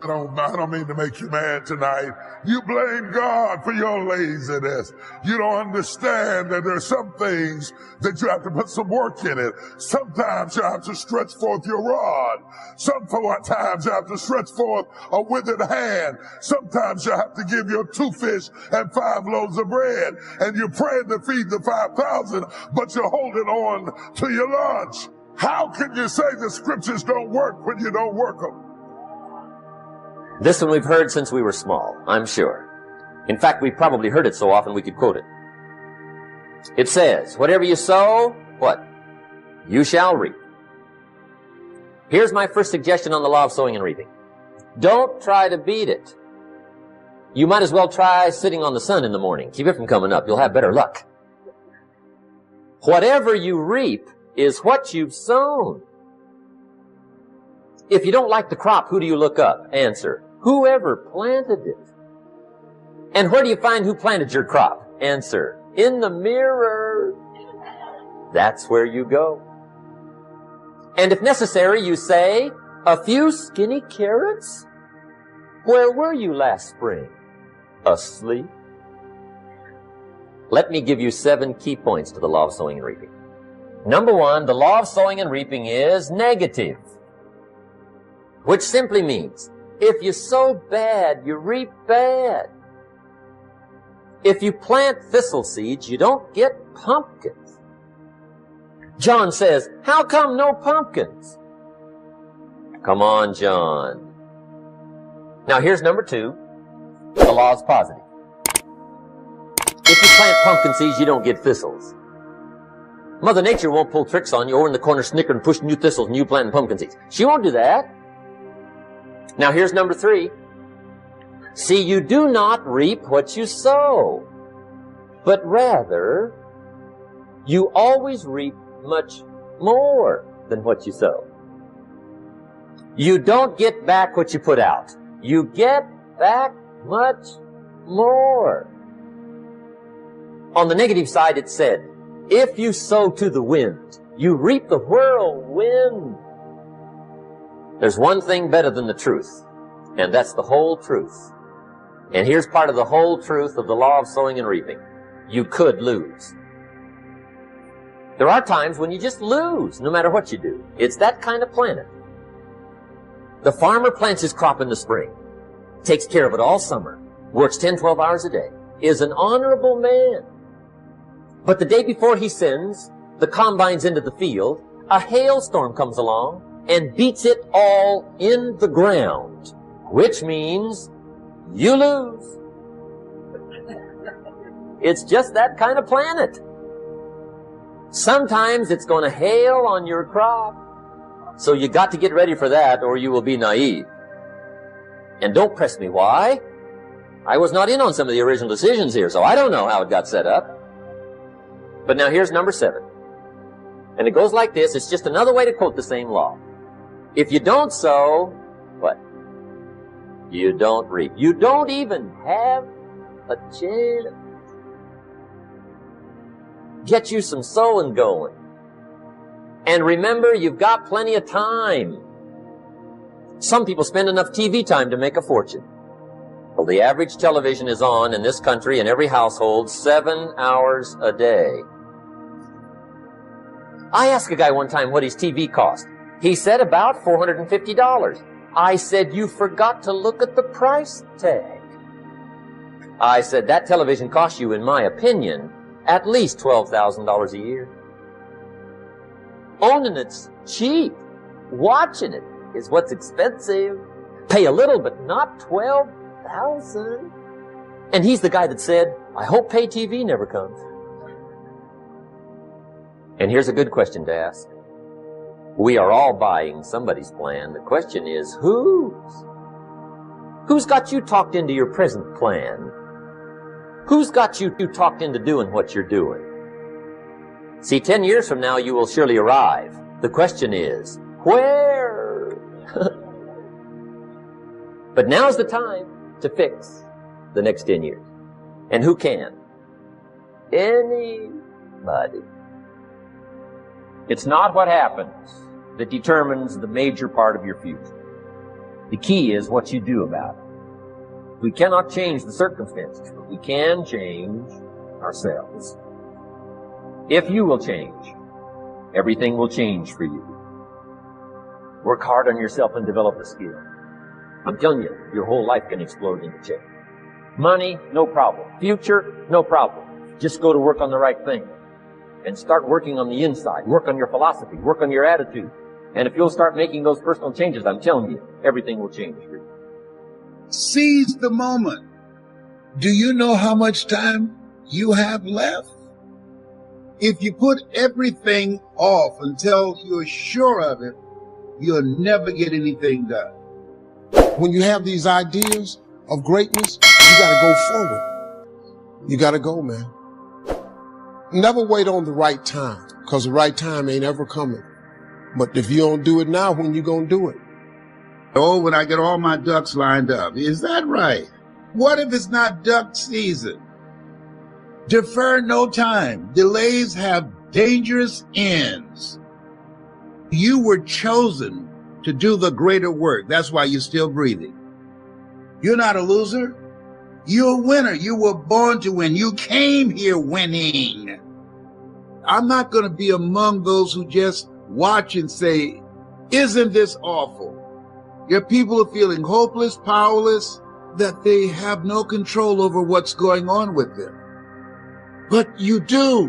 I don't mean to make you mad tonight. You blame God for your laziness. You don't understand that there's some things that you have to put some work in it. Sometimes you have to stretch forth your rod. Sometimes you have to stretch forth a withered hand. Sometimes you have to give your 2 fish and 5 loaves of bread. And you're praying to feed the 5,000, but you're holding on to your lunch. How can you say the scriptures don't work when you don't work them? This one we've heard since we were small, I'm sure. In fact, we've probably heard it so often we could quote it. It says, whatever you sow, what? You shall reap. Here's my first suggestion on the law of sowing and reaping. Don't try to beat it. You might as well try sitting on the sun in the morning. Keep it from coming up. You'll have better luck. Whatever you reap is what you've sown. If you don't like the crop, who do you look up? Answer, whoever planted it. And where do you find who planted your crop? Answer, in the mirror. That's where you go. And if necessary, you say, a few skinny carrots? Where were you last spring? Asleep? Let me give you 7 key points to the law of sowing and reaping. Number 1, the law of sowing and reaping is negative, which simply means if you sow bad, you reap bad. If you plant thistle seeds, you don't get pumpkins. John says, how come no pumpkins? Come on, John. Now here's number 2. The law is positive. If you plant pumpkin seeds, you don't get thistles. Mother Nature won't pull tricks on you over in the corner snickering, pushing you thistles and you planting pumpkin seeds. She won't do that. Now here's number 3. See, you do not reap what you sow, but rather you always reap much more than what you sow. You don't get back what you put out. You get back much more. On the negative side, it said, if you sow to the wind, you reap the whirlwind. There's one thing better than the truth, and that's the whole truth. And here's part of the whole truth of the law of sowing and reaping. You could lose. There are times when you just lose, no matter what you do. It's that kind of planet. The farmer plants his crop in the spring, takes care of it all summer, works 10, 12 hours a day, is an honorable man. But the day before he sends the combines into the field, a hailstorm comes along and beats it all in the ground, which means you lose. It's just that kind of planet. Sometimes it's going to hail on your crop, so you got to get ready for that or you will be naive. And don't press me why. I was not in on some of the original decisions here, so I don't know how it got set up. But now here's number 7. And it goes like this. It's just another way to quote the same law. If you don't sow, what? You don't reap. You don't even have a chance. Get you some sowing going. And remember, you've got plenty of time. Some people spend enough TV time to make a fortune. Well, the average television is on in this country in every household 7 hours a day. I asked a guy one time what his TV cost. He said about $450. I said, you forgot to look at the price tag. I said, that television costs you, in my opinion, at least $12,000 a year. Owning it's cheap. Watching it is what's expensive. Pay a little, but not $12,000. And he's the guy that said, I hope pay TV never comes. And here's a good question to ask. We are all buying somebody's plan. The question is, whose? Who's got you talked into your present plan? Who's got you talked into doing what you're doing? See, 10 years from now, you will surely arrive. The question is, where? But now's the time to fix the next 10 years. And who can? Anybody. It's not what happens that determines the major part of your future. The key is what you do about it. We cannot change the circumstances, but we can change ourselves. If you will change, everything will change for you. Work hard on yourself and develop a skill. I'm telling you, your whole life can explode into change. Money, no problem. Future, no problem. Just go to work on the right thing. And start working on the inside. Work on your philosophy. Work on your attitude. And if you'll start making those personal changes, I'm telling you, everything will change for you. Seize the moment. Do you know how much time you have left? If you put everything off until you're sure of it, you'll never get anything done. When you have these ideas of greatness, you gotta go forward. You gotta go, man. Never wait on the right time, because the right time ain't ever coming. But if you don't do it now, when you gonna do it? Oh, when I get all my ducks lined up. Is that right? What if it's not duck season? Defer no time. Delays have dangerous ends. You were chosen to do the greater work. That's why you're still breathing. You're not a loser. You're a winner. You were born to win. You came here winning. I'm not going to be among those who just watch and say, isn't this awful? Your people are feeling hopeless, powerless, that they have no control over what's going on with them. But you do.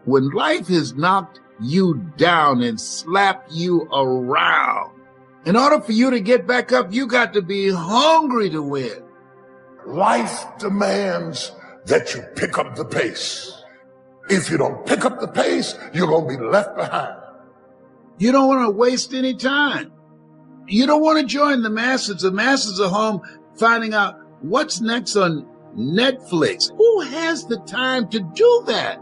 When life has knocked you down and slapped you around, in order for you to get back up, you got to be hungry to win. Life demands that you pick up the pace. If you don't pick up the pace, you're going to be left behind. You don't want to waste any time. You don't want to join the masses. The masses are home finding out what's next on Netflix. Who has the time to do that?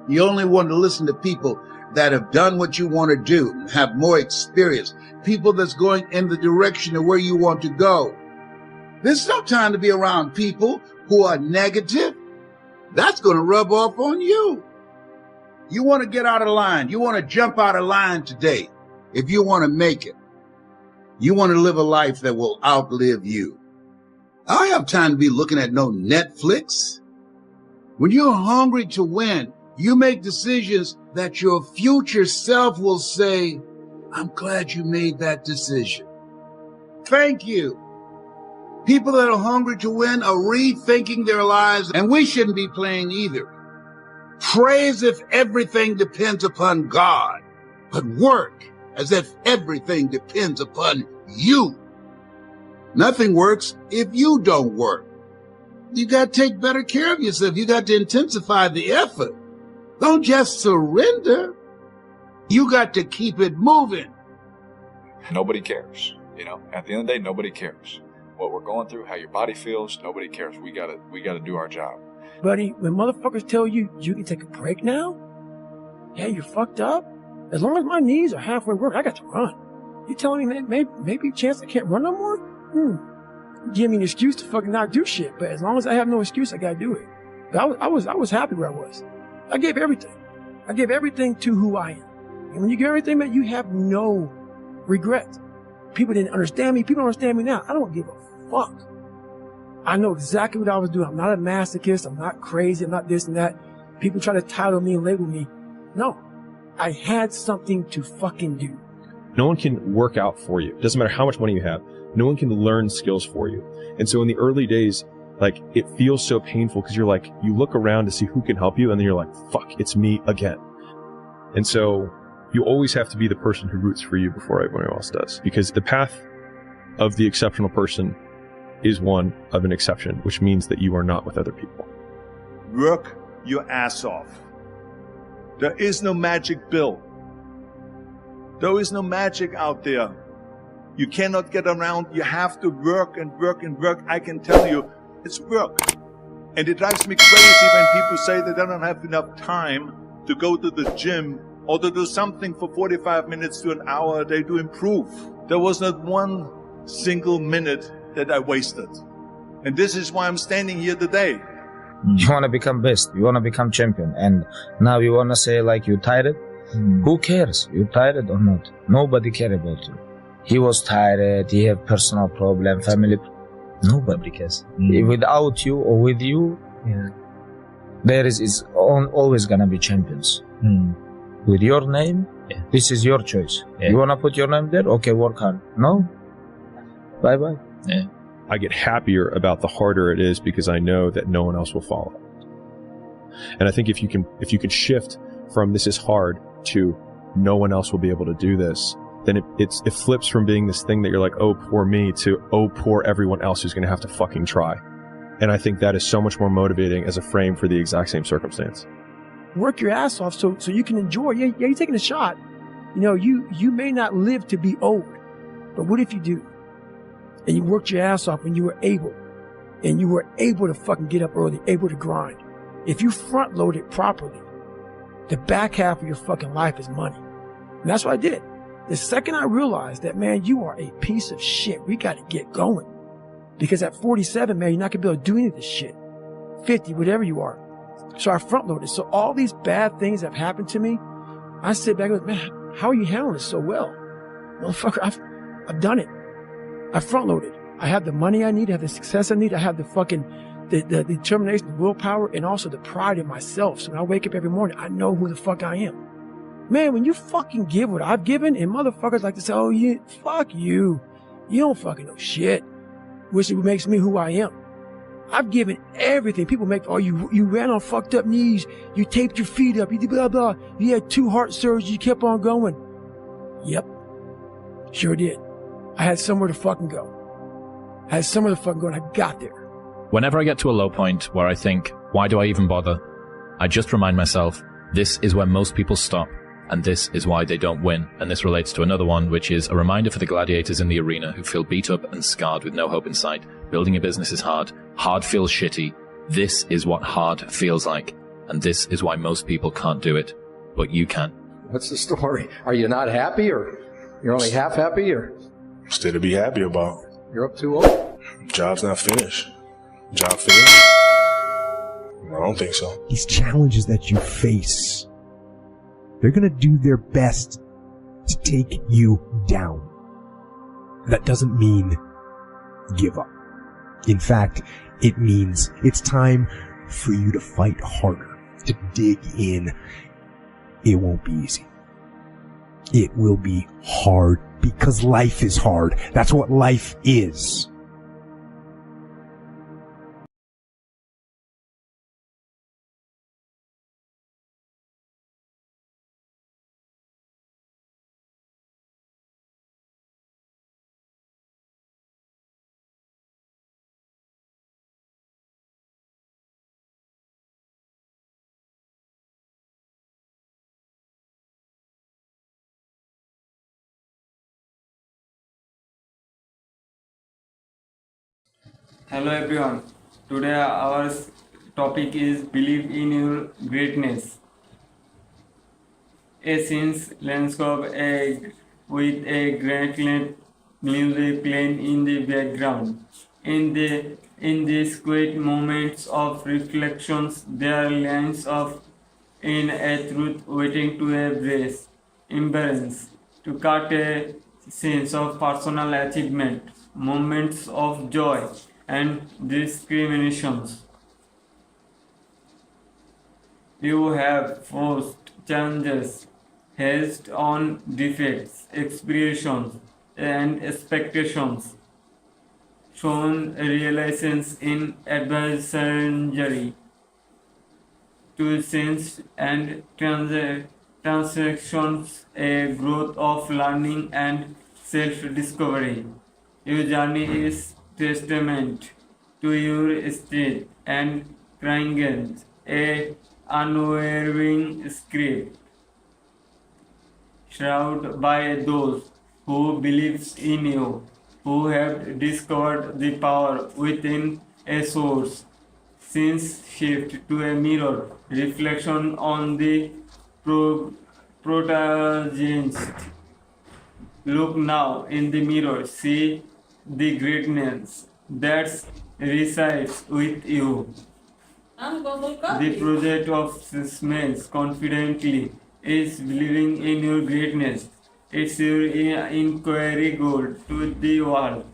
You only want to listen to people that have done what you want to do, have more experience, people that's going in the direction of where you want to go. There's no time to be around people who are negative. That's going to rub off on you. You want to get out of line. You want to jump out of line today if you want to make it. You want to live a life that will outlive you. I don't have time to be looking at no Netflix. When you're hungry to win, you make decisions that your future self will say, I'm glad you made that decision. Thank you. People that are hungry to win are rethinking their lives, and we shouldn't be playing either. Pray as if everything depends upon God, but work as if everything depends upon you. Nothing works if you don't work. You got to take better care of yourself. You got to intensify the effort. Don't just surrender. You got to keep it moving. Nobody cares. You know, at the end of the day, nobody cares. What we're going through, how your body feels, nobody cares. We gotta do our job. Buddy, when motherfuckers tell you you can take a break now, yeah, you're fucked up. As long as my knees are halfway worked, I got to run. You telling me that maybe a chance I can't run no more? Give me an excuse to fucking not do shit, but as long as I have no excuse, I gotta do it. I was happy where I was. I gave everything. I gave everything to who I am. And when you give everything, man, you have no regret. People didn't understand me. People don't understand me now. I don't give a fuck. I know exactly what I was doing. I'm not a masochist. I'm not crazy. I'm not this and that. People try to title me and label me. No. I had something to fucking do. No one can work out for you. It doesn't matter how much money you have. No one can learn skills for you. And so in the early days, like, it feels so painful because you're like, you look around to see who can help you, and then you're like, fuck, it's me again. And so you always have to be the person who roots for you before everyone else does, because the path of the exceptional person is one of an exception, which means that you are not with other people. Work your ass off. There is no magic pill. There is no magic out there. You cannot get around. You have to work and work and work. I can tell you, it's work. And it drives me crazy when people say they don't have enough time to go to the gym or to do something for 45 minutes to an hour a day to improve. There was not one single minute that I wasted. And this is why I'm standing here today. You want to become best. You want to become champion. And now you want to say like you tired? Who cares? You tired or not? Nobody cares about you. He was tired, he had personal problem, family. Nobody cares. Without you or with you, there is always gonna be champions. With your name, this is your choice. You wanna put your name there? Okay, work hard. No? Bye-bye. I get happier about the harder it is because I know that no one else will follow. And I think if you can shift from this is hard to no one else will be able to do this, then it flips from being this thing that you're like, oh, poor me, to, oh, poor everyone else who's going to have to fucking try. And I think that is so much more motivating as a frame for the exact same circumstance. Work your ass off so you can enjoy. Yeah, you're taking a shot. You know, you may not live to be old, but what if you do? And you worked your ass off and you were able to fucking get up early, able to grind. If you front load it properly, the back half of your fucking life is money. And that's what I did. The second I realized that, man, you are a piece of shit, we got to get going. Because at 47, man, you're not going to be able to do any of this shit. 50, whatever you are. So I front loaded. So all these bad things that have happened to me, I sit back and go, man, how are you handling this so well? Motherfucker, I've done it. I front loaded. I have the money I need. I have the success I need. I have the fucking, the determination, the willpower, and also the pride in myself. So when I wake up every morning, I know who the fuck I am. Man, when you fucking give what I've given, and motherfuckers like to say, oh, yeah, fuck you. You don't fucking know shit. Which makes me who I am. I've given everything. People make, oh, you ran on fucked up knees. You taped your feet up. You did blah, blah. You had 2 heart surgeries. You kept on going. Yep. Sure did. I had somewhere to fucking go. And I got there. Whenever I get to a low point where I think, why do I even bother? I just remind myself, this is where most people stop. And this is why they don't win. And this relates to another one, which is a reminder for the gladiators in the arena who feel beat up and scarred with no hope in sight. Building a business is hard. Hard feels shitty. This is what hard feels like. And this is why most people can't do it. But you can. What's the story? Are you not happy, or you're only half happy, or? Still to be happy about. You're up too old? Job's not finished. Job finished? I don't think so. These challenges that you face, they're going to do their best to take you down. That doesn't mean give up. In fact, it means it's time for you to fight harder, to dig in. It won't be easy. It will be hard because life is hard. That's what life is. Hello everyone. Today our topic is believe in your greatness. A scene's landscape with a great music playing in the background. In these quiet moments of reflections, there are lines of in a truth waiting to embrace, to cut a sense of personal achievement, moments of joy and discriminations. You have forced challenges, hedged on defects, expectations, and expectations, shown realizations in adversary to sense and transactions, a growth of learning and self-discovery. Your journey is testament to your strength and courage, a unwavering script, shrouded by those who believes in you, who have discovered the power within a source. Since shift to a mirror, reflection on the protagonist. Look now in the mirror, see the greatness that resides with you. The project of smells confidently is believing in your greatness. It's your inquiry goal to the world.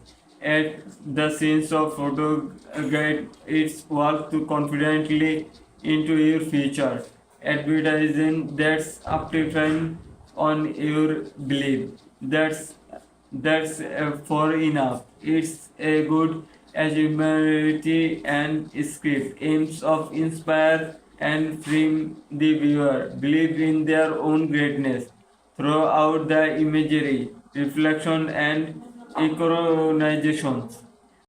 At the sense of photo guide its walk to confidently into your future. Advertising that's amplifying on your belief. That's for enough. It's a good achievability and script aims of inspire and frame the viewer believe in their own greatness throughout the imagery, reflection and iconizations.